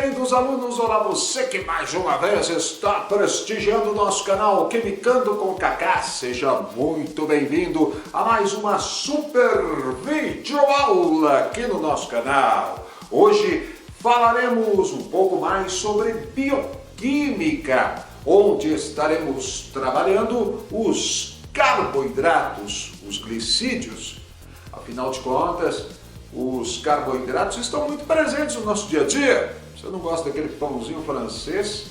queridos alunos, olá você que mais uma vez está prestigiando o nosso canal Quimicando com Kaká. Seja muito bem-vindo a mais uma super videoaula aqui no nosso canal. Hoje falaremos um pouco mais sobre bioquímica, onde estaremos trabalhando os carboidratos, os glicídios. Afinal de contas, os carboidratos estão muito presentes no nosso dia a dia. Você não gosta daquele pãozinho francês?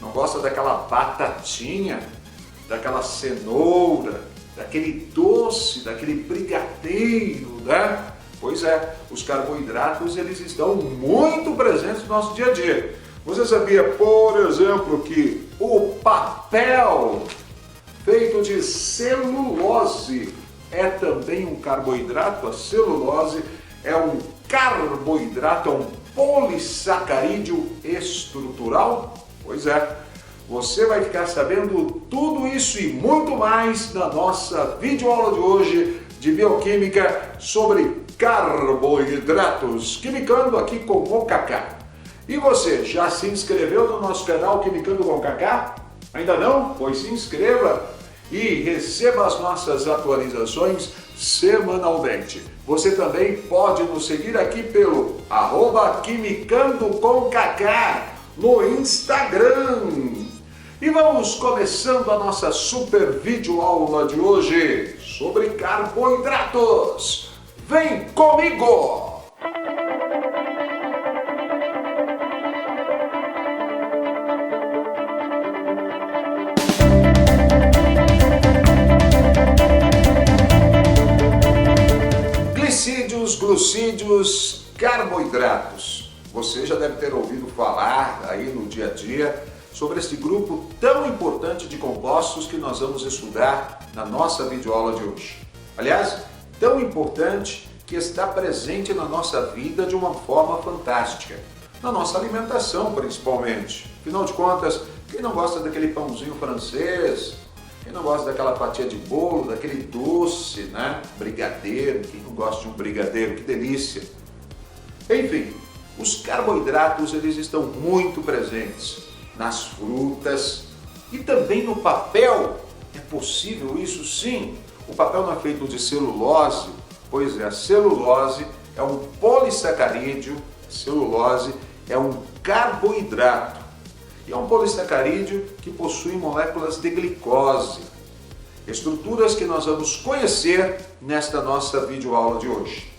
Não gosta daquela batatinha, daquela cenoura, daquele doce, daquele brigadeiro, né? Pois é, os carboidratos eles estão muito presentes no nosso dia a dia. Você sabia, por exemplo, que o papel feito de celulose é também um carboidrato? A celulose é um carboidrato, é um polissacarídeo estrutural? Pois é, você vai ficar sabendo tudo isso e muito mais na nossa videoaula de hoje de bioquímica sobre carboidratos, quimicando aqui com o Kaká. E você, já se inscreveu no nosso canal Quimicando com o Kaká? Ainda não? Pois se inscreva e receba as nossas atualizações semanalmente. Você também pode nos seguir aqui pelo @quimicandocomkaká no Instagram. E vamos começando a nossa super videoaula de hoje sobre carboidratos. Vem comigo! Glucídios, carboidratos. Você já deve ter ouvido falar aí no dia a dia sobre esse grupo tão importante de compostos que nós vamos estudar na nossa videoaula de hoje. Aliás, tão importante que está presente na nossa vida de uma forma fantástica, na nossa alimentação principalmente. Afinal de contas, quem não gosta daquele pãozinho francês? Quem não gosta daquela fatia de bolo, daquele doce, né? Brigadeiro, quem não gosta de um brigadeiro, que delícia! Enfim, os carboidratos eles estão muito presentes nas frutas e também no papel. É possível isso? Sim! O papel não é feito de celulose? Pois é, a celulose é um polissacarídeo, celulose é um carboidrato. E é um polissacarídeo que possui moléculas de glicose, estruturas que nós vamos conhecer nesta nossa videoaula de hoje.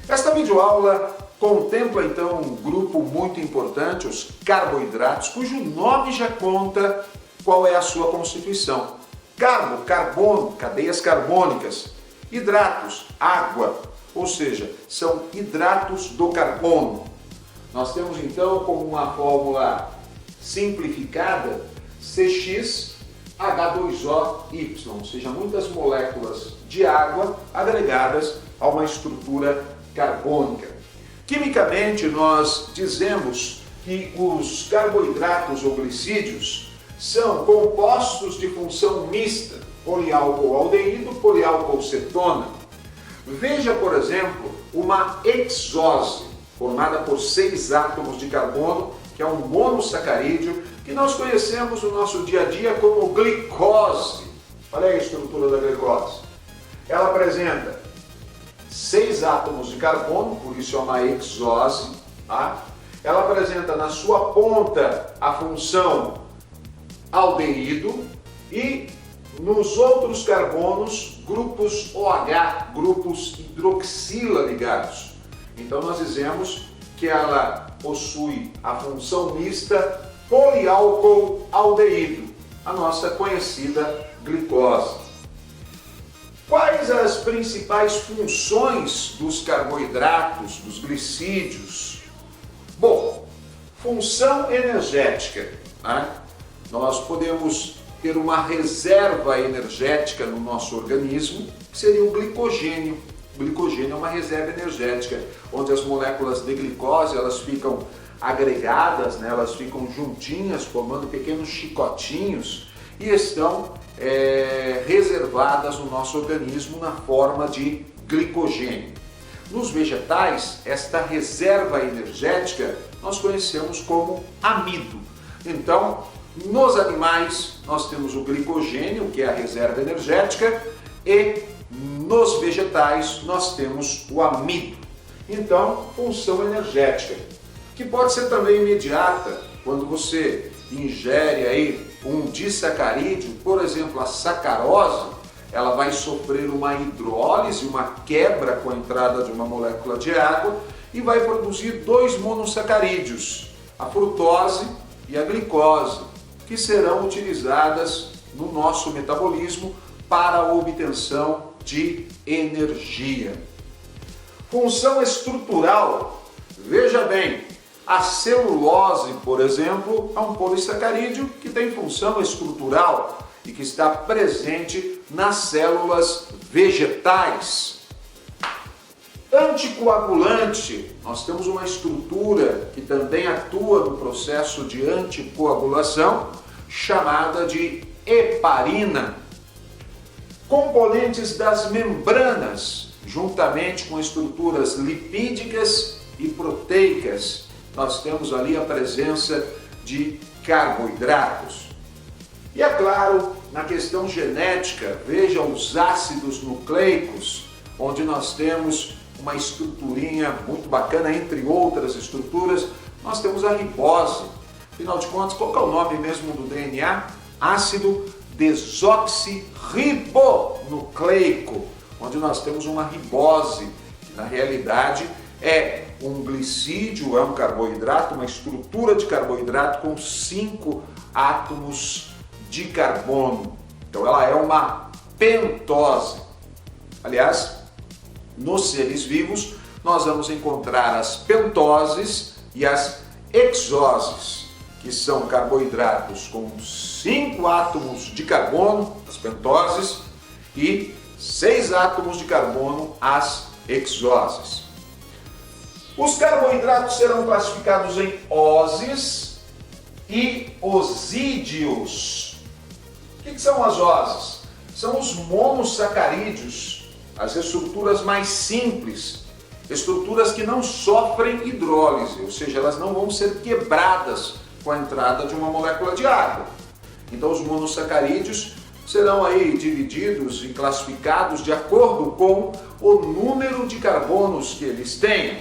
Esta videoaula contempla então um grupo muito importante, os carboidratos, cujo nome já conta qual é a sua constituição. Carbo, carbono, cadeias carbônicas, hidratos, água, ou seja, são hidratos do carbono. Nós temos então como uma fórmula simplificada CxH2OY, ou seja, muitas moléculas de água agregadas a uma estrutura carbônica. Quimicamente, nós dizemos que os carboidratos ou glicídios são compostos de função mista, poliálcool-aldeído, poliálcool-cetona. Veja, por exemplo, uma hexose, formada por 6 átomos de carbono, que é um monossacarídeo que nós conhecemos no nosso dia a dia como glicose. Olha aí a estrutura da glicose. Ela apresenta 6 átomos de carbono, por isso é uma hexose. Tá? Ela apresenta na sua ponta a função aldeído e nos outros carbonos grupos OH, grupos hidroxila ligados. Então nós dizemos que ela possui a função mista poliálcool-aldeído, a nossa conhecida glicose. Quais as principais funções dos carboidratos, dos glicídios? Bom, função energética, né? Nós podemos ter uma reserva energética no nosso organismo, que seria o glicogênio. O glicogênio é uma reserva energética, onde as moléculas de glicose elas ficam agregadas, né? Elas ficam juntinhas, formando pequenos chicotinhos e estão reservadas no nosso organismo na forma de glicogênio. Nos vegetais, esta reserva energética nós conhecemos como amido. Então, nos animais, nós temos o glicogênio, que é a reserva energética, e nos vegetais, nós temos o amido. Então, função energética, que pode ser também imediata, quando você ingere aí um disacarídeo, por exemplo, a sacarose, ela vai sofrer uma hidrólise, uma quebra com a entrada de uma molécula de água e vai produzir dois monossacarídeos, a frutose e a glicose, que serão utilizadas no nosso metabolismo para a obtenção de energia. Função estrutural, veja bem, a celulose, por exemplo, é um polissacarídeo que tem função estrutural e que está presente nas células vegetais. Anticoagulante, nós temos uma estrutura que também atua no processo de anticoagulação, chamada de heparina. Componentes das membranas, juntamente com estruturas lipídicas e proteicas, nós temos ali a presença de carboidratos. E é claro, na questão genética, veja os ácidos nucleicos, onde nós temos uma estruturinha muito bacana, entre outras estruturas, nós temos a ribose. Afinal de contas, qual é o nome mesmo do DNA? Ácido desoxirribonucleico, onde nós temos uma ribose, que na realidade é um glicídio, é um carboidrato, uma estrutura de carboidrato com 5 átomos de carbono. Então ela é uma pentose. Aliás, nos seres vivos nós vamos encontrar as pentoses e as hexoses, que são carboidratos com 5 átomos de carbono, as pentoses, e 6 átomos de carbono, as hexoses. Os carboidratos serão classificados em oses e osídeos. O que são as oses? São os monossacarídeos, as estruturas mais simples, estruturas que não sofrem hidrólise, ou seja, elas não vão ser quebradas com a entrada de uma molécula de água. Então os monossacarídeos serão aí divididos e classificados de acordo com o número de carbonos que eles tenham.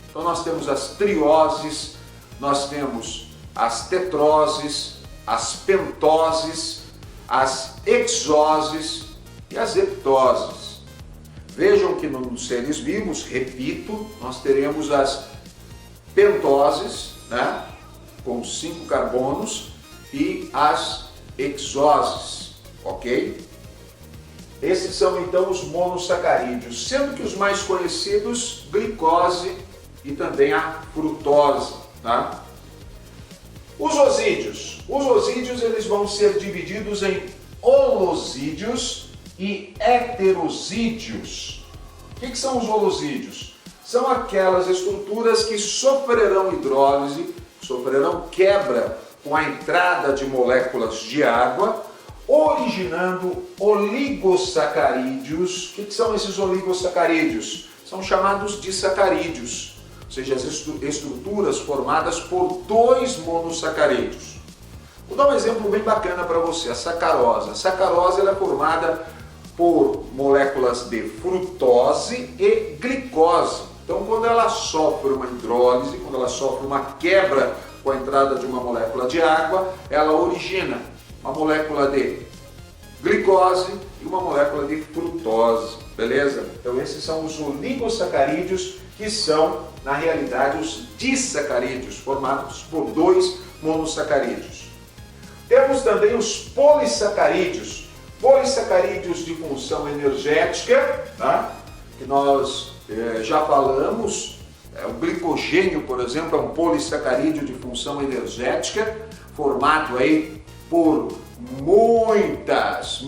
Então nós temos as trioses, nós temos as tetroses, as pentoses, as hexoses e as heptoses. Vejam que nos seres vivos, repito, nós teremos as pentoses, né, com 5 carbonos, e as hexoses, ok? Esses são então os monossacarídeos, sendo que os mais conhecidos, glicose e também a frutose, tá? Os osídeos eles vão ser divididos em holosídeos e heterosídeos. O que são os holosídeos? São aquelas estruturas que sofrerão hidrólise, sofrerão quebra com a entrada de moléculas de água, originando oligossacarídeos. O que são esses oligossacarídeos? São chamados disacarídeos, ou seja, as estruturas formadas por 2 monossacarídeos. Vou dar um exemplo bem bacana para você, a sacarose. A sacarose ela é formada por moléculas de frutose e glicose. Então, quando ela sofre uma hidrólise, quando ela sofre uma quebra com a entrada de uma molécula de água, ela origina uma molécula de glicose e uma molécula de frutose, beleza? Então, esses são os oligossacarídeos, que são, na realidade, os disacarídeos, formados por 2 monossacarídeos. Temos também os polissacarídeos. Polissacarídeos de função energética, tá? Que nós já falamos. O glicogênio, por exemplo, é um polissacarídeo de função energética, formado aí por muitas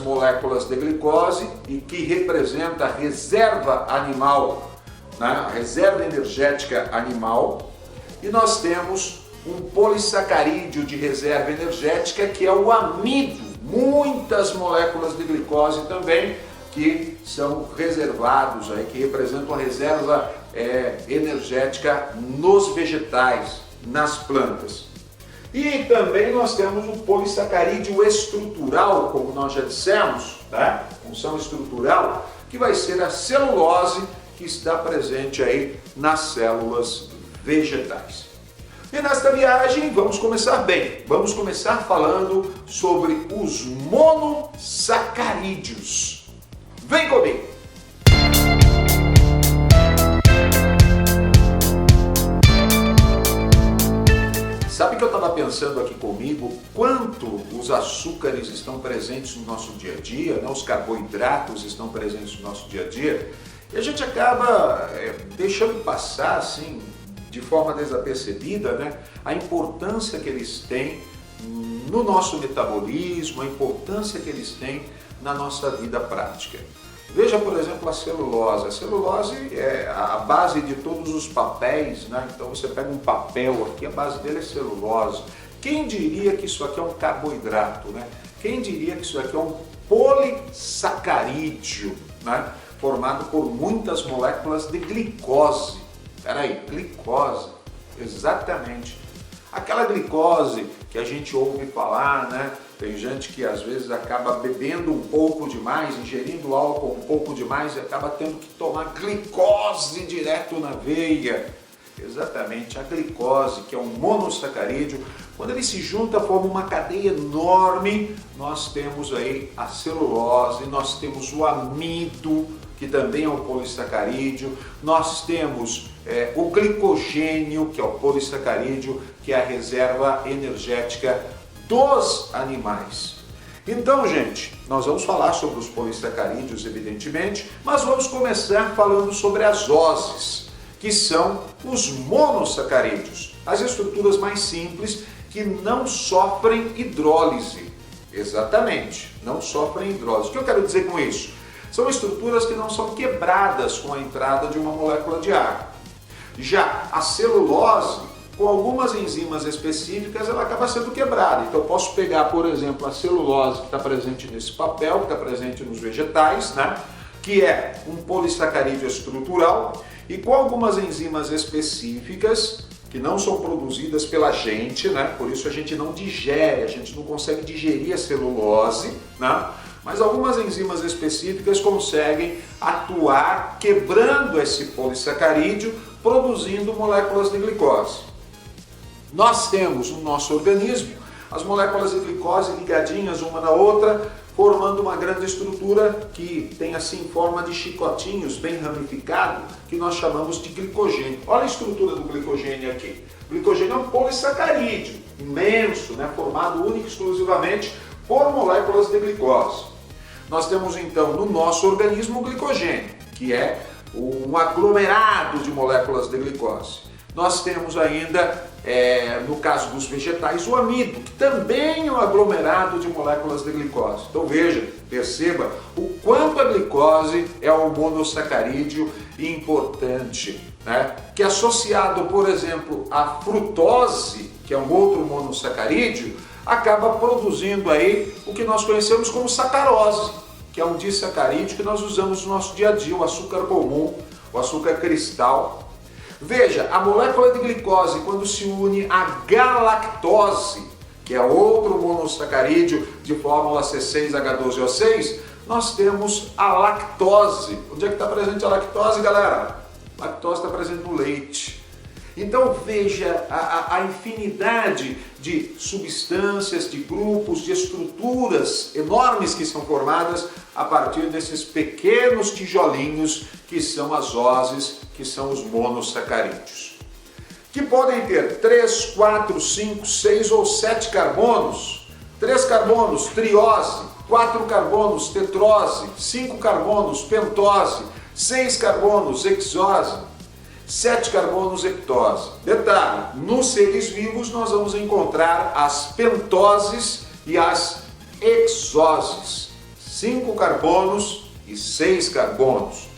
moléculas de glicose e que representa a reserva animal, né? A reserva energética animal. E nós temos um polissacarídeo de reserva energética, que é o amido. Muitas moléculas de glicose também, que são reservados aí, que representam a reserva energética nos vegetais, nas plantas. E também nós temos o polissacarídeo estrutural, como nós já dissemos, tá? Função estrutural, que vai ser a celulose que está presente aí nas células vegetais. E nesta viagem vamos começar bem. Vamos começar falando sobre os monossacarídeos. Vem comigo! Sabe que eu estava pensando aqui comigo quanto os açúcares estão presentes no nosso dia a dia, né? Os carboidratos estão presentes no nosso dia a dia, e a gente acaba deixando passar assim, de forma desapercebida, né, a importância que eles têm no nosso metabolismo, a importância que eles têm na nossa vida prática. Veja, por exemplo, a celulose. A celulose é a base de todos os papéis, né? Então você pega um papel aqui, a base dele é celulose. Quem diria que isso aqui é um carboidrato, né? Quem diria que isso aqui é um polissacarídeo, né? Formado por muitas moléculas de glicose. Peraí, glicose, exatamente. Aquela glicose que a gente ouve falar, né? Tem gente que às vezes acaba bebendo um pouco demais, ingerindo álcool um pouco demais e acaba tendo que tomar glicose direto na veia. Exatamente, a glicose, que é um monossacarídeo, quando ele se junta, forma uma cadeia enorme. Nós temos aí a celulose, nós temos o amido, que também é um polissacarídeo, nós temos o glicogênio, que é o polissacarídeo, que é a reserva energética dos animais. Então, gente, nós vamos falar sobre os polissacarídeos, evidentemente, mas vamos começar falando sobre as oses, que são os monossacarídeos, as estruturas mais simples que não sofrem hidrólise. Exatamente, não sofrem hidrólise. O que eu quero dizer com isso? São estruturas que não são quebradas com a entrada de uma molécula de água. Já a celulose, com algumas enzimas específicas, ela acaba sendo quebrada. Então eu posso pegar, por exemplo, a celulose que está presente nesse papel, que está presente nos vegetais, né? Que é um polissacarídeo estrutural, e com algumas enzimas específicas, que não são produzidas pela gente, né? Por isso a gente não digere, a gente não consegue digerir a celulose, né? Mas algumas enzimas específicas conseguem atuar quebrando esse polissacarídeo, produzindo moléculas de glicose. Nós temos no nosso organismo as moléculas de glicose ligadinhas uma na outra, formando uma grande estrutura que tem assim forma de chicotinhos bem ramificado, que nós chamamos de glicogênio. Olha a estrutura do glicogênio aqui. O glicogênio é um polissacarídeo imenso, né, formado única e exclusivamente por moléculas de glicose. Nós temos então no nosso organismo o glicogênio, que é um aglomerado de moléculas de glicose. Nós temos ainda, no caso dos vegetais, o amido, que também é um aglomerado de moléculas de glicose. Então veja, perceba o quanto a glicose é um monossacarídeo importante, né? Que associado, por exemplo, à frutose, que é um outro monossacarídeo, acaba produzindo aí o que nós conhecemos como sacarose, que é um disacarídeo que nós usamos no nosso dia a dia, o açúcar comum, o açúcar cristal. Veja, a molécula de glicose, quando se une à galactose, que é outro monossacarídeo de fórmula C6H12O6, nós temos a lactose. Onde é que está presente a lactose, galera? A lactose está presente no leite. Então veja a infinidade de substâncias, de grupos, de estruturas enormes que são formadas a partir desses pequenos tijolinhos que são as oses, que são os monossacarídeos. Que podem ter 3, 4, 5, 6 ou 7 carbonos. 3 carbonos, triose. 4 carbonos, tetrose. 5 carbonos, pentose. 6 carbonos, hexose. 7 carbonos, heptose. Detalhe, nos seres vivos nós vamos encontrar as pentoses e as hexoses. 5 carbonos e 6 carbonos.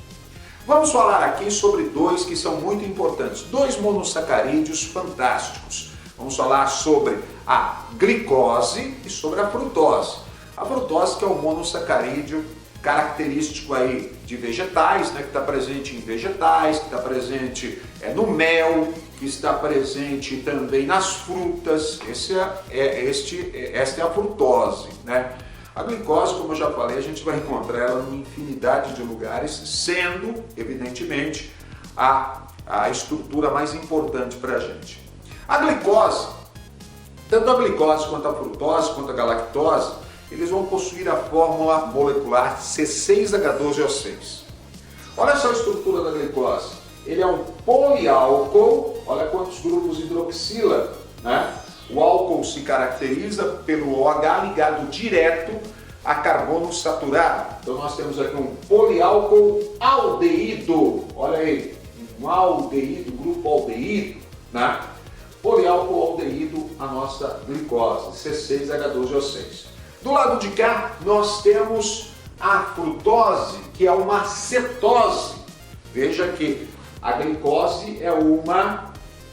Vamos falar aqui sobre dois que são muito importantes, dois monossacarídeos fantásticos. Vamos falar sobre a glicose e sobre a frutose. A frutose, que é o monossacarídeo característico aí de vegetais, né, que está presente em vegetais, que está presente no mel, que está presente também nas frutas. Esta é a frutose, né? A glicose, como eu já falei, a gente vai encontrar ela em infinidade de lugares, sendo, evidentemente, a estrutura mais importante para a gente. A glicose, tanto a glicose quanto a frutose, quanto a galactose, eles vão possuir a fórmula molecular C6H12O6. Olha só a estrutura da glicose. Ele é um poliálcool, olha quantos grupos hidroxila, né? O álcool se caracteriza pelo OH ligado direto a carbono saturado. Então nós temos aqui um poliálcool aldeído, olha aí, um aldeído, grupo aldeído, né? Poliálcool aldeído, a nossa glicose, C6H12O6. Do lado de cá, nós temos a frutose, que é uma cetose. Veja que a glicose é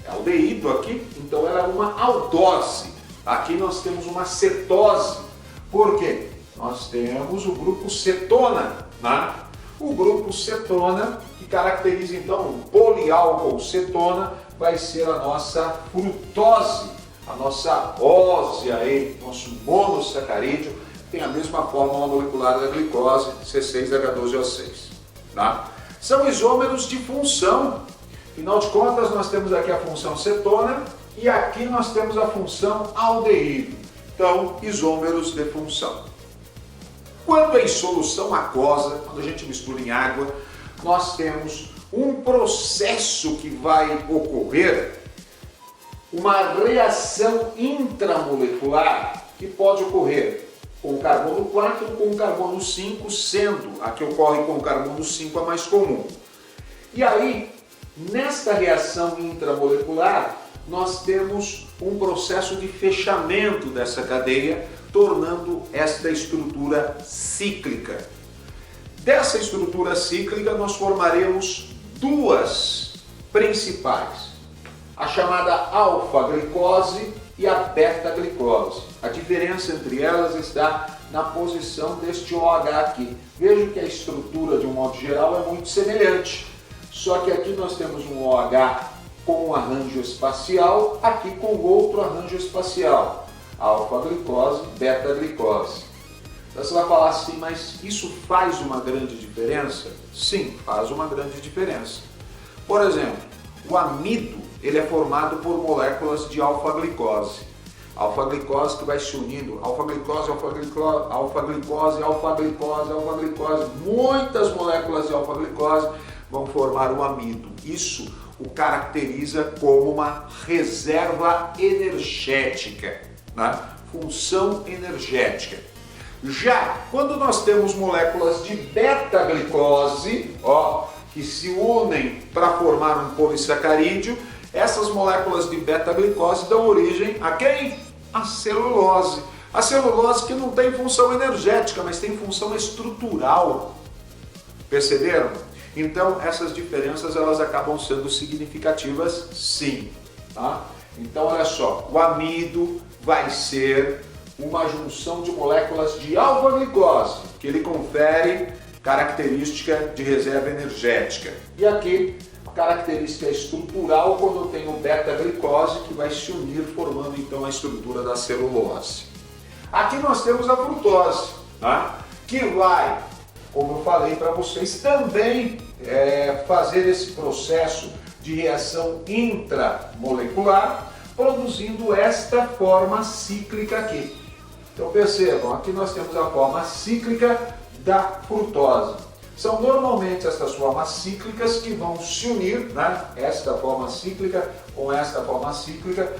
aldeído aqui, então ela é uma aldose. Aqui nós temos uma cetose. Por quê? Nós temos o grupo cetona, né? O grupo cetona, que caracteriza então o poliálcool cetona, vai ser a nossa frutose, a nossa ose aí, nosso monossacarídeo, tem a mesma fórmula molecular da glicose, C6H12O6. Tá? São isômeros de função. Afinal de contas, nós temos aqui a função cetona e aqui nós temos a função aldeído. Então, isômeros de função. Quando em solução aquosa, quando a gente mistura em água, nós temos um processo que vai ocorrer, uma reação intramolecular que pode ocorrer com o carbono 4 ou com o carbono 5, sendo a que ocorre com o carbono 5 a mais comum. E aí, nesta reação intramolecular, nós temos um processo de fechamento dessa cadeia, tornando esta estrutura cíclica. Dessa estrutura cíclica, nós formaremos duas principais, a chamada alfa-glicose e a beta-glicose. A diferença entre elas está na posição deste OH aqui. Veja que a estrutura, de um modo geral, é muito semelhante. Só que aqui nós temos um OH com um arranjo espacial, aqui com outro arranjo espacial. Alfa-glicose, beta-glicose. Então você vai falar assim, mas isso faz uma grande diferença? Sim, faz uma grande diferença. Por exemplo, o amido, ele é formado por moléculas de alfa-glicose. Alfa-glicose que vai se unindo, alfa-glicose, alfa-glicose, alfa-glicose, alfa-glicose, alfa-glicose, muitas moléculas de alfa-glicose vão formar um amido. Isso o caracteriza como uma reserva energética, né? Função energética. Já quando nós temos moléculas de beta-glicose, que se unem para formar um polissacarídeo, essas moléculas de beta-glicose dão origem a quem? A celulose. A celulose que não tem função energética, mas tem função estrutural. Perceberam? Então essas diferenças elas acabam sendo significativas, sim. Tá? Então olha só, o amido vai ser uma junção de moléculas de alfa-glicose, que ele confere característica de reserva energética. E aqui, característica estrutural, quando eu tenho beta-glicose, que vai se unir formando então a estrutura da celulose. Aqui nós temos a frutose, tá? Que vai, como eu falei para vocês, também fazer esse processo de reação intramolecular, produzindo esta forma cíclica aqui. Então percebam, aqui nós temos a forma cíclica da frutose. São normalmente estas formas cíclicas que vão se unir, né? Esta forma cíclica com esta forma cíclica,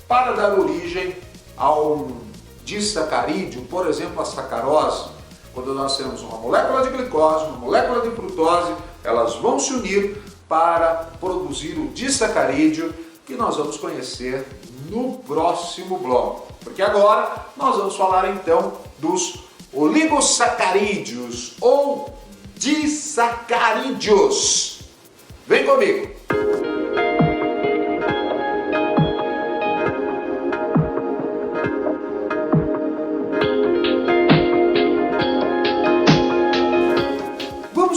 para dar origem a um disacarídeo, por exemplo, a sacarose. Quando nós temos uma molécula de glicose, uma molécula de frutose, elas vão se unir para produzir o disacarídeo, que nós vamos conhecer no próximo bloco. Porque agora nós vamos falar então dos oligosacarídeos ou disacarídeos. Vem comigo!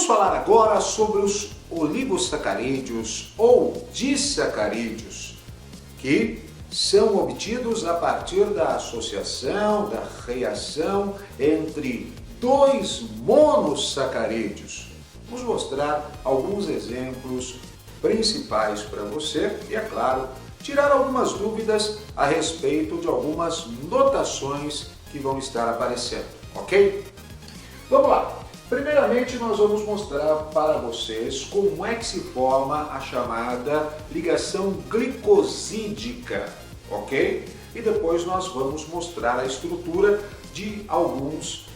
Vamos falar agora sobre os oligosacarídeos ou disacarídeos, que são obtidos a partir da associação, da reação entre dois monossacarídeos. Vamos mostrar alguns exemplos principais para você e, é claro, tirar algumas dúvidas a respeito de algumas notações que vão estar aparecendo, ok? Vamos lá! Primeiramente, nós vamos mostrar para vocês como é que se forma a chamada ligação glicosídica, ok? E depois nós vamos mostrar a estrutura de alguns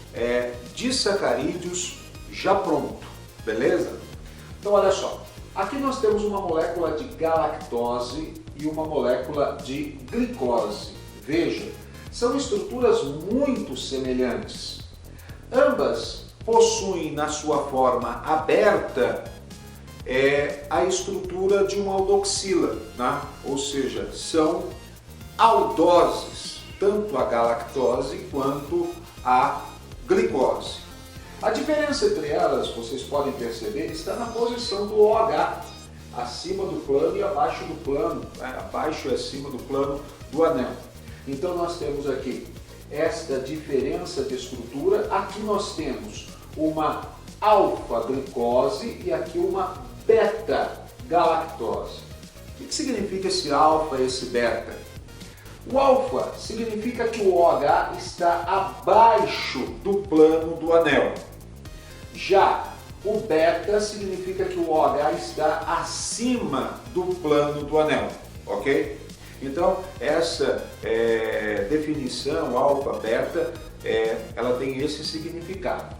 disacarídeos já pronto, beleza? Então, olha só, aqui nós temos uma molécula de galactose e uma molécula de glicose. Veja, são estruturas muito semelhantes. Ambas possuem na sua forma aberta a estrutura de uma aldoxila, né? Ou seja, são aldoses, tanto a galactose quanto a glicose. A diferença entre elas, vocês podem perceber, está na posição do OH, acima do plano e abaixo do plano, né? Abaixo e acima do plano do anel. Então nós temos aqui esta diferença de estrutura. Aqui nós temos uma alfa-glicose e aqui uma beta-galactose. O que significa esse alfa e esse beta? O alfa significa que o OH está abaixo do plano do anel. Já o beta significa que o OH está acima do plano do anel, ok? Então, essa definição alfa-beta, ela tem esse significado.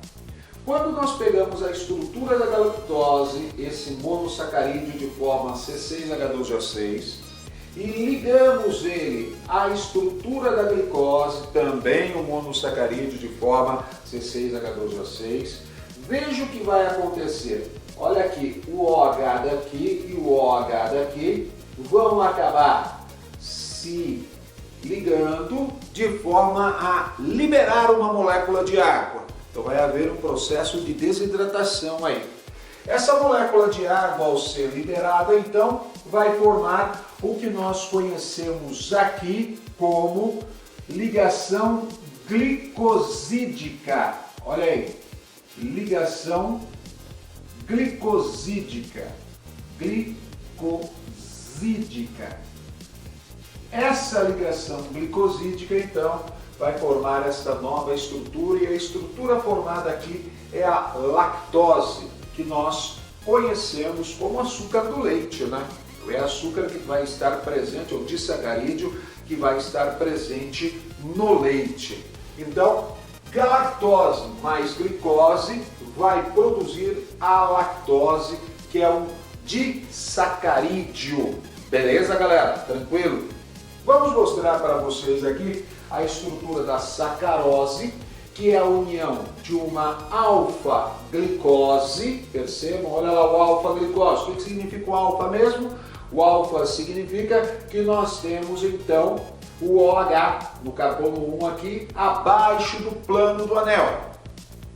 Quando nós pegamos a estrutura da galactose, esse monossacarídeo de forma C6H12O6, e ligamos ele à estrutura da glicose, também um monossacarídeo de forma C6H12O6, veja o que vai acontecer. Olha aqui, o OH daqui e o OH daqui vão acabar se ligando de forma a liberar uma molécula de água. Então vai haver um processo de desidratação aí. Essa molécula de água, ao ser liberada, então, vai formar o que nós conhecemos aqui como ligação glicosídica. Olha aí, ligação glicosídica. Glicosídica. Essa ligação glicosídica, então, vai formar esta nova estrutura, e a estrutura formada aqui é a lactose, que nós conhecemos como açúcar do leite, né? É açúcar que vai estar presente, ou disacarídeo, que vai estar presente no leite. Então, galactose mais glicose vai produzir a lactose, que é um disacarídeo. Beleza, galera? Tranquilo? Vamos mostrar para vocês aqui a estrutura da sacarose, que é a união de uma alfa-glicose. Percebam, olha lá o alfa-glicose. O que significa o alfa mesmo? O alfa significa que nós temos então o OH no carbono 1 aqui abaixo do plano do anel.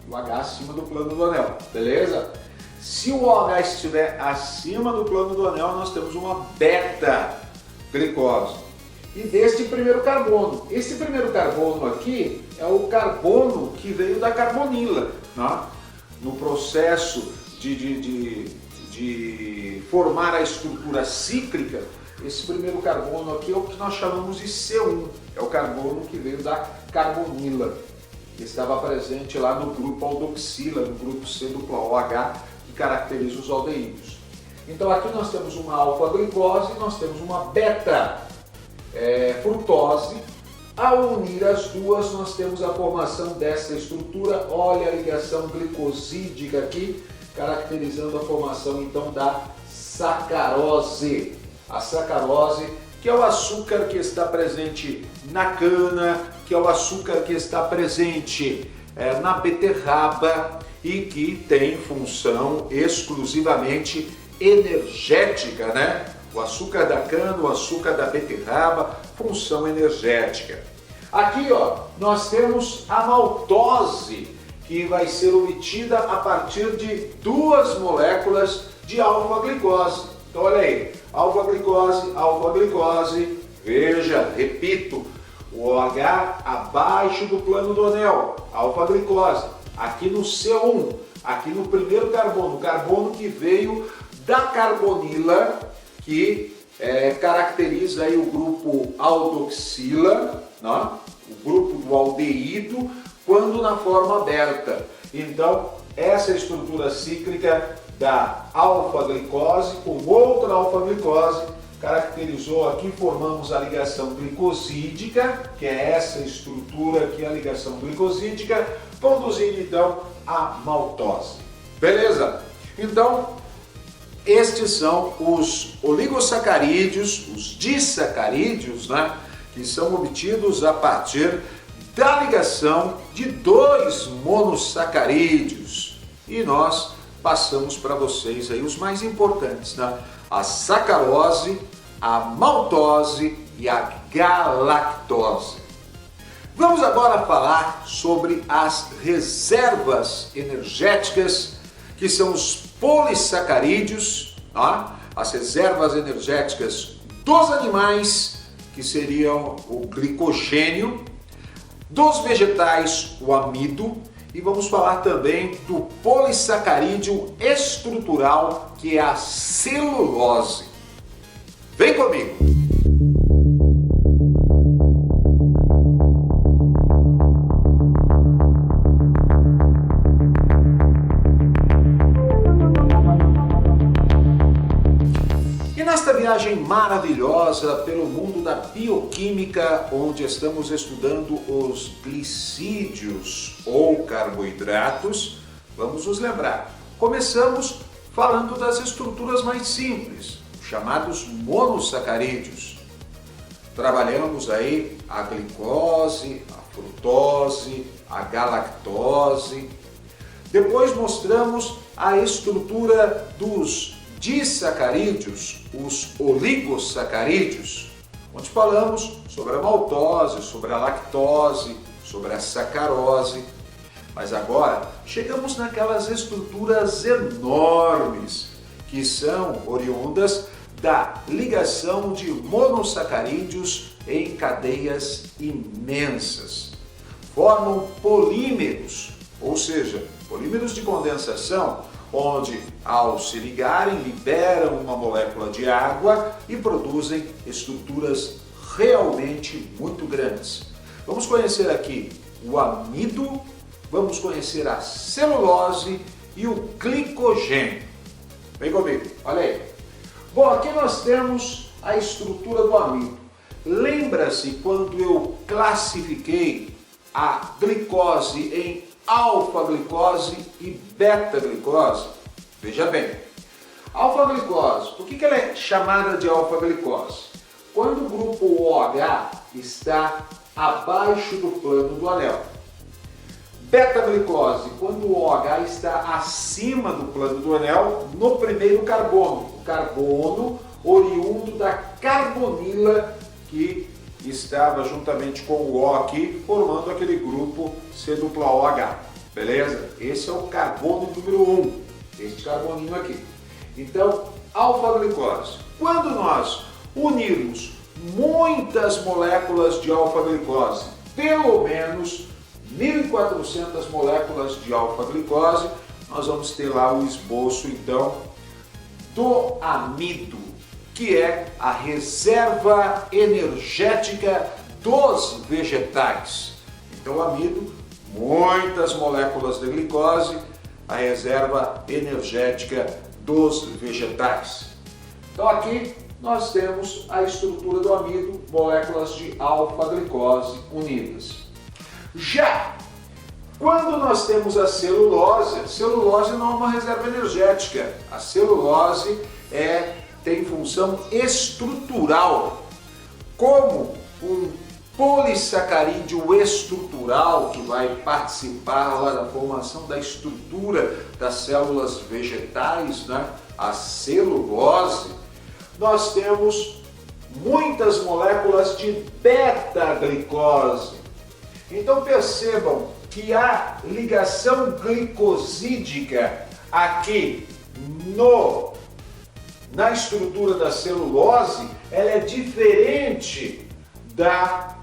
O H acima do plano do anel, beleza? Se o OH estiver acima do plano do anel, nós temos uma beta-glicose. E deste primeiro carbono. Esse primeiro carbono aqui é o carbono que veio da carbonila, né? No processo de formar a estrutura cíclica, esse primeiro carbono aqui é o que nós chamamos de C1, é o carbono que veio da carbonila, que estava presente lá no grupo aldoxila, no grupo C-OH, que caracteriza os aldeídos. Então aqui nós temos uma alfa-glicose e nós temos uma beta-frutose. Ao unir as duas, nós temos a formação dessa estrutura. Olha a ligação glicosídica aqui, caracterizando a formação então da sacarose. A sacarose, que é o açúcar que está presente na cana, que é o açúcar que está presente na beterraba e que tem função exclusivamente energética, né? O açúcar da cana, o açúcar da beterraba, função energética. Aqui, ó, nós temos a maltose, que vai ser obtida a partir de duas moléculas de alfa-glicose. Então olha aí, alfa-glicose, veja, repito, o OH abaixo do plano do anel, alfa-glicose, aqui no C1, aqui no primeiro carbono, o carbono que veio da carbonila, que caracteriza aí o grupo aldoxila, né? O grupo do aldeído, quando na forma aberta. Então, essa estrutura cíclica da alfa-glicose com outra alfa-glicose caracterizou aqui, formamos a ligação glicosídica, que é essa estrutura aqui, a ligação glicosídica, conduzindo então a maltose. Beleza? Então, estes são os oligosacarídeos, os disacarídeos, né, que são obtidos a partir da ligação de dois monossacarídeos. E nós passamos para vocês aí os mais importantes, né? A sacarose, a maltose e a galactose. Vamos agora falar sobre as reservas energéticas, que são os polissacarídeos, tá? As reservas energéticas dos animais, que seriam o glicogênio, dos vegetais, o amido, e vamos falar também do polissacarídeo estrutural, que é a celulose. Vem comigo! Nesta viagem maravilhosa pelo mundo da bioquímica, onde estamos estudando os glicídios ou carboidratos, vamos nos lembrar. Começamos falando das estruturas mais simples, chamados monossacarídeos. Trabalhamos aí a glicose, a frutose, a galactose. Depois mostramos a estrutura dos disacarídeos, os oligosacarídeos, onde falamos sobre a maltose, sobre a lactose, sobre a sacarose. Mas agora chegamos naquelas estruturas enormes que são oriundas da ligação de monossacarídeos em cadeias imensas. Formam polímeros, ou seja, polímeros de condensação, onde, ao se ligarem, liberam uma molécula de água e produzem estruturas realmente muito grandes. Vamos conhecer aqui o amido, vamos conhecer a celulose e o glicogênio. Vem comigo, olha aí. Bom, aqui nós temos a estrutura do amido. Lembra-se quando eu classifiquei a glicose em alfa-glicose e beta-glicose? Veja bem, alfa-glicose, por que ela é chamada de alfa-glicose? Quando o grupo OH está abaixo do plano do anel. Beta-glicose, quando o OH está acima do plano do anel, no primeiro carbono, o carbono oriundo da carbonila que estava juntamente com o O aqui, formando aquele grupo C-OH, beleza? Esse é o carbono número 1, este carboninho aqui. Então, alfa-glicose. Quando nós unirmos muitas moléculas de alfa-glicose, pelo menos 1.400 moléculas de alfa-glicose, nós vamos ter lá o esboço, então, do amido, que é a reserva energética dos vegetais. Então, o amido, muitas moléculas de glicose, a reserva energética dos vegetais. Então, aqui nós temos a estrutura do amido, moléculas de alfa-glicose unidas. Já quando nós temos a celulose não é uma reserva energética. A celulose tem função estrutural, como um polissacarídeo estrutural que vai participar lá da formação da estrutura das células vegetais, né? A celulose. Nós temos muitas moléculas de beta-glicose. Então percebam que que a ligação glicosídica aqui na estrutura da celulose, ela é diferente da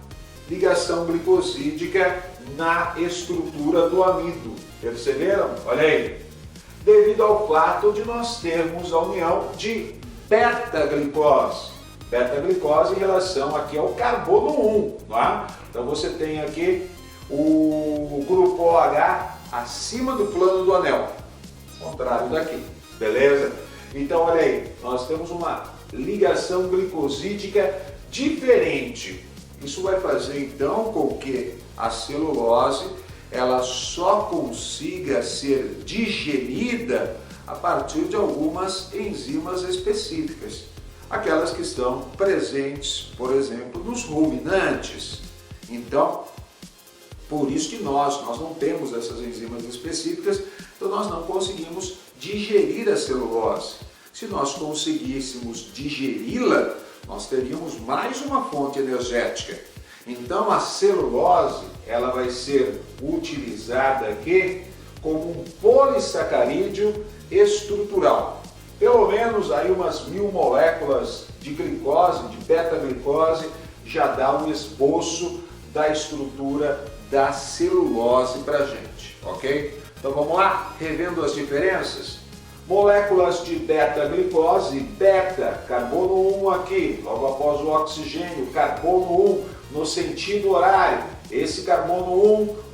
ligação glicosídica na estrutura do amido. Perceberam? Olha aí. Devido ao fato de nós termos a união de beta-glicose. Beta-glicose em relação aqui ao carbono 1, tá? Então você tem aqui o grupo OH acima do plano do anel, contrário daqui, beleza? Então olha aí, nós temos uma ligação glicosídica diferente. Isso vai fazer então com que a celulose ela só consiga ser digerida a partir de algumas enzimas específicas, aquelas que estão presentes, por exemplo, nos ruminantes. Então, por isso que nós não temos essas enzimas específicas, então nós não conseguimos digerir a celulose. Se nós conseguíssemos digeri-la, nós teríamos mais uma fonte energética. Então a celulose ela vai ser utilizada aqui como um polissacarídeo estrutural. Pelo menos aí umas 1000 moléculas de glicose, de beta-glicose, já dá um esboço da estrutura da celulose para a gente, ok? Então vamos lá, revendo as diferenças. Moléculas de beta-glicose, beta, carbono 1 aqui, logo após o oxigênio, carbono 1 no sentido horário. Esse carbono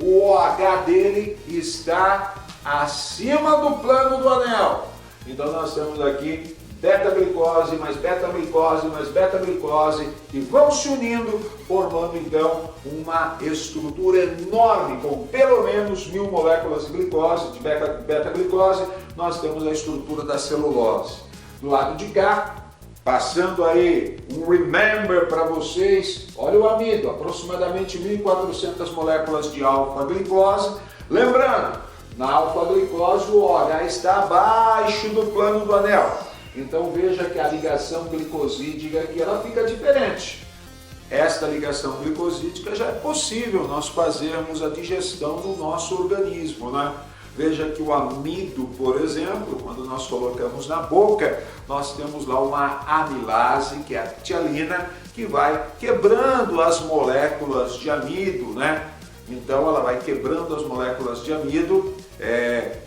1, o OH dele está acima do plano do anel. Então nós temos aqui beta-glicose, mais beta-glicose, mais beta-glicose, e vão se unindo, formando então uma estrutura enorme, com pelo menos 1000 moléculas de glicose, de beta-glicose, nós temos a estrutura da celulose. Do lado de cá, passando aí um remember para vocês, olha o amido, aproximadamente 1400 moléculas de alfa-glicose. Lembrando, na alfa-glicose o OH está abaixo do plano do anel. Então veja que a ligação glicosídica aqui ela fica diferente. Esta ligação glicosídica já é possível nós fazermos a digestão no nosso organismo, né? Veja que o amido, por exemplo, quando nós colocamos na boca, nós temos lá uma amilase, que é a ptialina, que vai quebrando as moléculas de amido, né? Então ela vai quebrando as moléculas de amido,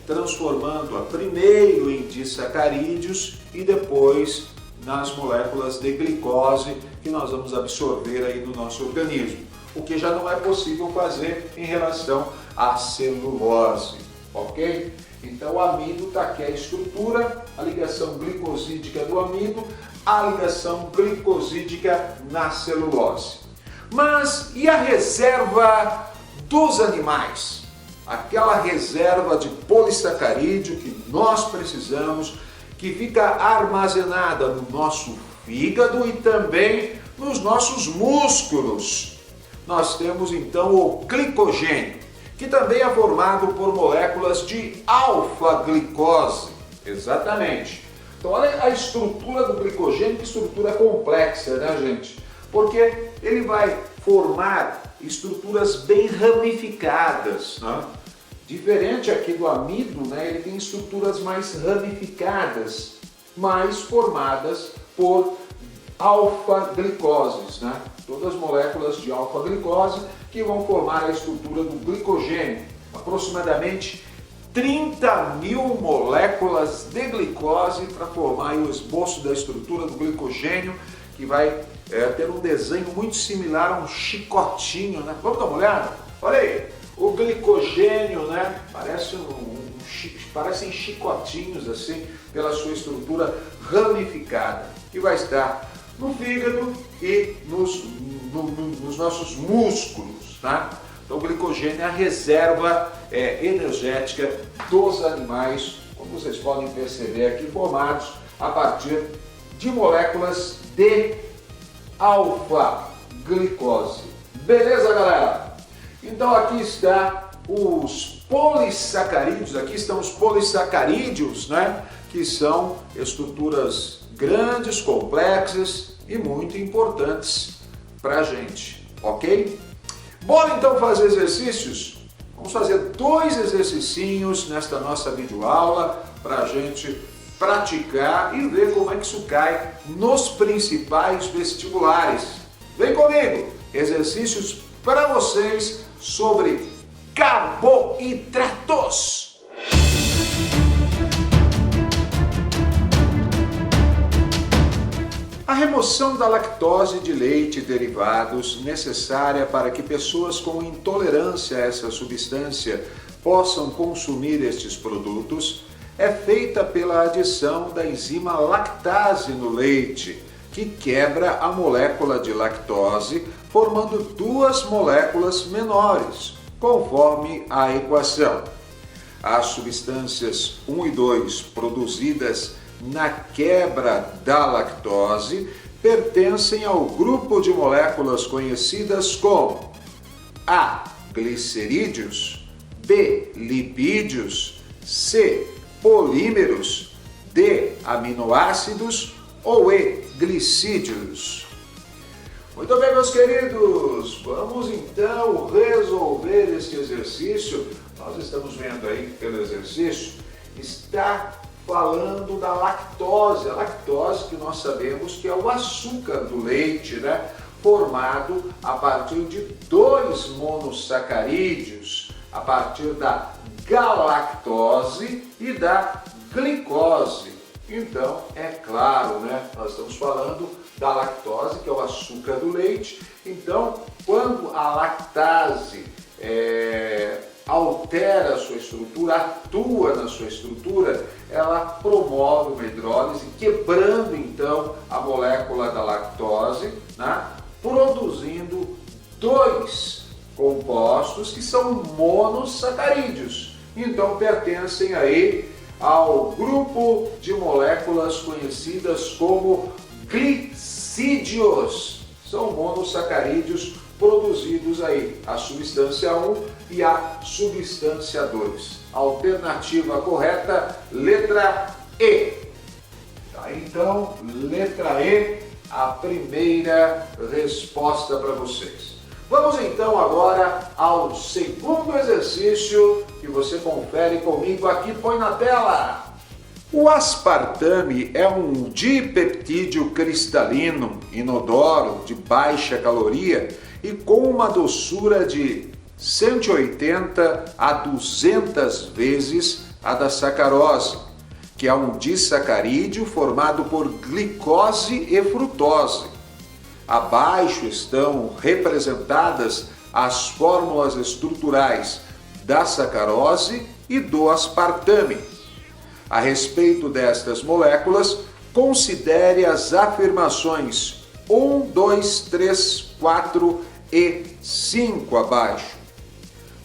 transformando-a primeiro em disacarídeos e depois nas moléculas de glicose que nós vamos absorver aí no nosso organismo. O que já não é possível fazer em relação à celulose, ok? Então o amido está aqui a estrutura, a ligação glicosídica do amido, a ligação glicosídica na celulose. Mas e a reserva dos animais? Aquela reserva de polissacarídeo que nós precisamos, que fica armazenada no nosso fígado e também nos nossos músculos. Nós temos então o glicogênio, que também é formado por moléculas de alfa-glicose. Exatamente. Então olha a estrutura do glicogênio, que estrutura complexa, né, gente? Porque ele vai formar estruturas bem ramificadas, né? Diferente aqui do amido, né? Ele tem estruturas mais ramificadas, mais formadas por alfa-glicoses, né? Todas as moléculas de alfa-glicose que vão formar a estrutura do glicogênio. Aproximadamente 30.000 moléculas de glicose para formar o esboço da estrutura do glicogênio, que vai ter um desenho muito similar a um chicotinho, né? Vamos dar uma olhada? Olha aí, o glicogênio, né? Parecem chicotinhos assim, pela sua estrutura ramificada, que vai estar no fígado e nos nossos músculos, tá? Então o glicogênio é a reserva energética dos animais, como vocês podem perceber aqui, formados a partir de moléculas de alfa-glicose. Beleza, galera? Então aqui está os polissacarídeos, aqui estão os polissacarídeos, né? Que são estruturas grandes, complexas e muito importantes para a gente, ok? Bora então fazer exercícios? Vamos fazer 2 exercicinhos nesta nossa videoaula para a gente praticar e ver como é que isso cai nos principais vestibulares. Vem comigo! Exercícios para vocês sobre carboidratos. A remoção da lactose de leite e derivados, necessária para que pessoas com intolerância a essa substância possam consumir estes produtos, é feita pela adição da enzima lactase no leite, que quebra a molécula de lactose, formando 2 moléculas menores, conforme a equação. As substâncias 1 e 2 produzidas na quebra da lactose pertencem ao grupo de moléculas conhecidas como A. Glicerídeos, B. Lipídios, C. Polímeros, D. Aminoácidos ou E. Glicídios. Muito bem, meus queridos, vamos então resolver este exercício. Nós estamos vendo aí pelo exercício, está falando da lactose. A lactose, que nós sabemos que é o açúcar do leite, né? Formado a partir de 2 monossacarídeos, a partir da galactose e da glicose. Então, é claro, né? Nós estamos falando da lactose, que é o açúcar do leite. Então, quando a lactase altera a sua estrutura, atua na sua estrutura, ela promove uma hidrólise, quebrando então a molécula da lactose, né? Produzindo 2 compostos que são monossacarídeos. Então pertencem aí ao grupo de moléculas conhecidas como glicídios. São monossacarídeos produzidos aí, a substância 1 e a substância 2. Alternativa correta, letra E. Tá, então, letra E, a primeira resposta para vocês. Vamos então agora ao segundo exercício que você confere comigo aqui, põe na tela. O aspartame é um dipeptídeo cristalino, inodoro, de baixa caloria e com uma doçura de 180 a 200 vezes a da sacarose, que é um disacarídeo formado por glicose e frutose. Abaixo estão representadas as fórmulas estruturais da sacarose e do aspartame. A respeito destas moléculas, considere as afirmações 1, 2, 3, 4 e 5 abaixo.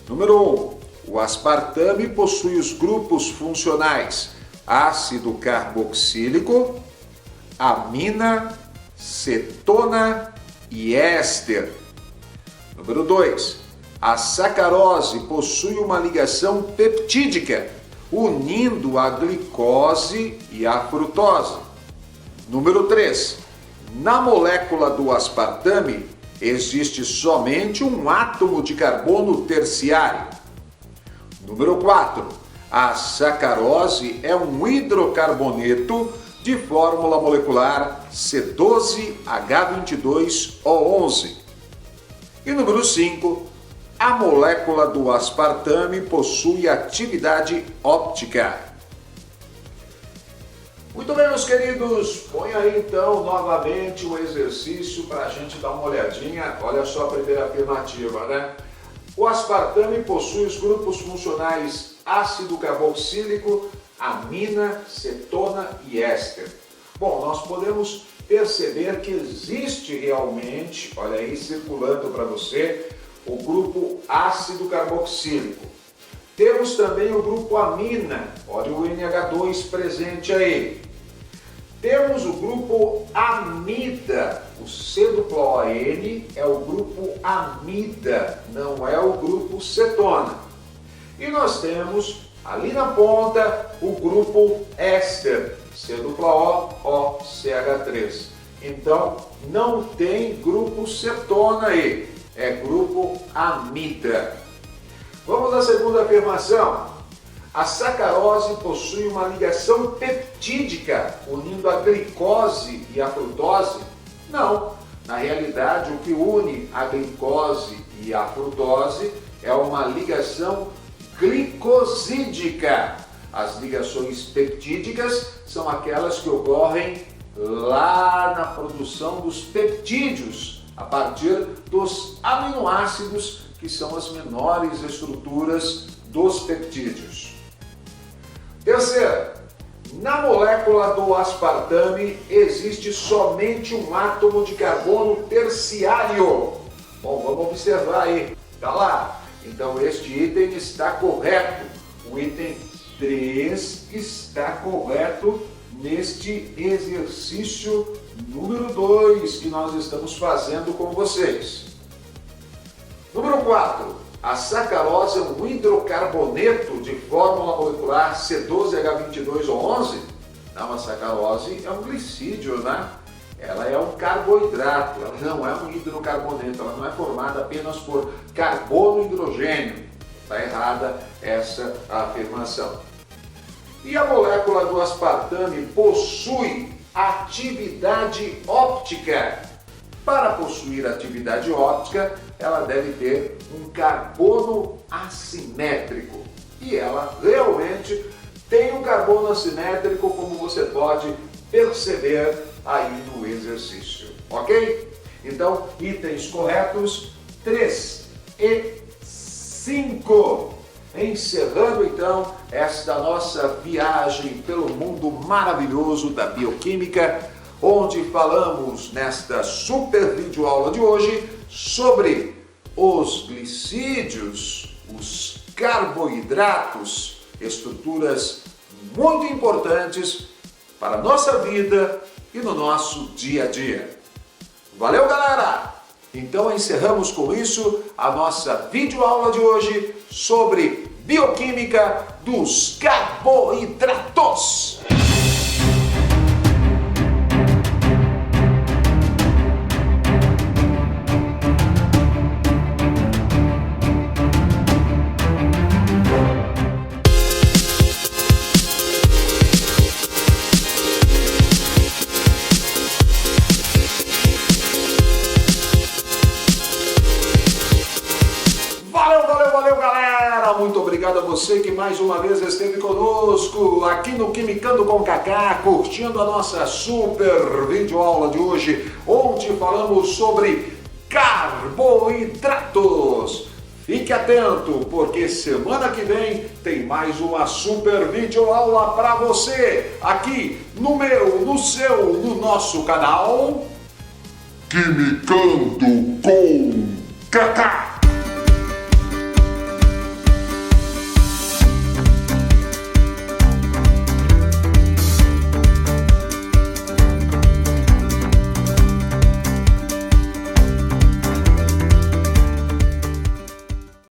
Número 1. O aspartame possui os grupos funcionais ácido carboxílico, amina, cetona e éster. Número 2. A sacarose possui uma ligação peptídica, unindo a glicose e a frutose. Número 3. Na molécula do aspartame existe somente um átomo de carbono terciário. Número 4. A sacarose é um hidrocarboneto de fórmula molecular C12H22O11. E número 5. A molécula do aspartame possui atividade óptica. Muito bem, meus queridos, põe aí então novamente o exercício para a gente dar uma olhadinha. Olha só a primeira afirmativa, né? O aspartame possui os grupos funcionais ácido carboxílico, amina, cetona e éster. Bom, nós podemos perceber que existe realmente, olha aí circulando para você, o grupo ácido carboxílico. Temos também o grupo amina, olha o NH2 presente aí. Temos o grupo amida, o C-O-N é o grupo amida, não é o grupo cetona. E nós temos ali na ponta o grupo éster, C-O-O-CH3. Então não tem grupo cetona aí, é grupo amida. Vamos à segunda afirmação. A sacarose possui uma ligação peptídica unindo a glicose e a frutose? Não. Na realidade, o que une a glicose e a frutose é uma ligação glicosídica. As ligações peptídicas são aquelas que ocorrem lá na produção dos peptídeos, a partir dos aminoácidos, que são as menores estruturas dos peptídeos. Terceiro, na molécula do aspartame existe somente um átomo de carbono terciário. Bom, vamos observar aí. Tá lá. Então este item está correto. O item 3 está correto neste exercício número 2 que nós estamos fazendo com vocês. Número 4. A sacarose é um hidrocarboneto de fórmula molecular C12H22O11? Não, a sacarose é um glicídio, né? Ela é um carboidrato, ela não é um hidrocarboneto, ela não é formada apenas por carbono e hidrogênio. Está errada essa afirmação. E a molécula do aspartame possui atividade óptica. Para possuir atividade óptica, ela deve ter um carbono assimétrico. E ela realmente tem um carbono assimétrico, como você pode perceber aí no exercício. Ok? Então, itens corretos 3 e 5. Encerrando então esta nossa viagem pelo mundo maravilhoso da bioquímica, onde falamos nesta super videoaula de hoje sobre os glicídios, os carboidratos, estruturas muito importantes para a nossa vida e no nosso dia a dia. Valeu, galera! Então encerramos com isso a nossa videoaula de hoje sobre bioquímica dos carboidratos. Muito obrigado a você que mais uma vez esteve conosco aqui no Quimicando com Kaká, curtindo a nossa super videoaula de hoje, onde falamos sobre carboidratos. Fique atento, porque semana que vem tem mais uma super videoaula para você, aqui no meu, no seu, no nosso canal Quimicando com Kaká.